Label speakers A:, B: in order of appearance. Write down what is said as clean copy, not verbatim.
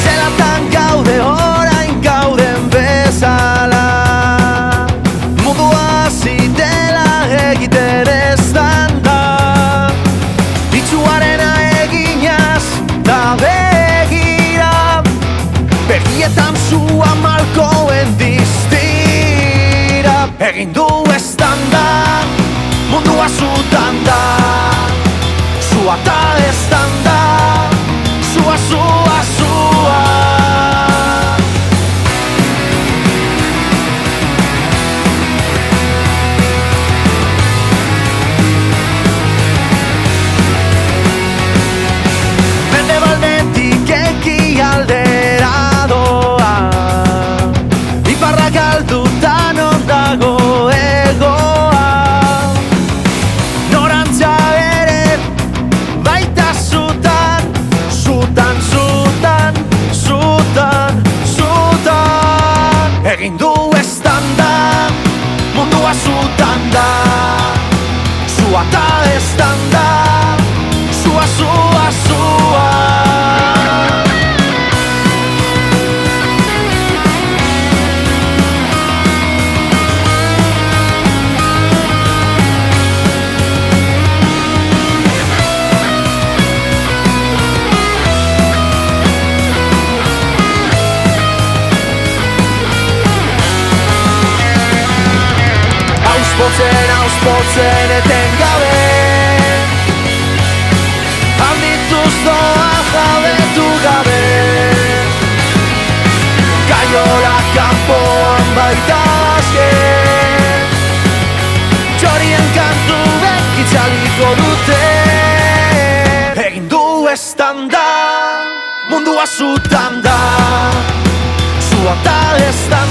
A: Zelatan gaude orain gauden bezala, mundua zitela egiten eztan da, itxuarena eginaz da begira, begietan zua malkoen diztira. Egin du eztan da, mundua zutan da, zua ta eztan da, zua, zua, zua. Mendebaldetik ekialdera doa, iparra galduta non dago egoa, norantza ere baita zutan, zutan, zutan, zutan, zutan. Egin du eztan da, mundua zutan da, zua ta eztan da, zua, zua, zua. Auspotzen, auspotzen etengabe, handituz doa jabetu gabe, kaiola kanpoan baita aske, txorien kantu bekitzaliko dute. Egin du eztan da, mundua zutan da, zua ta eztan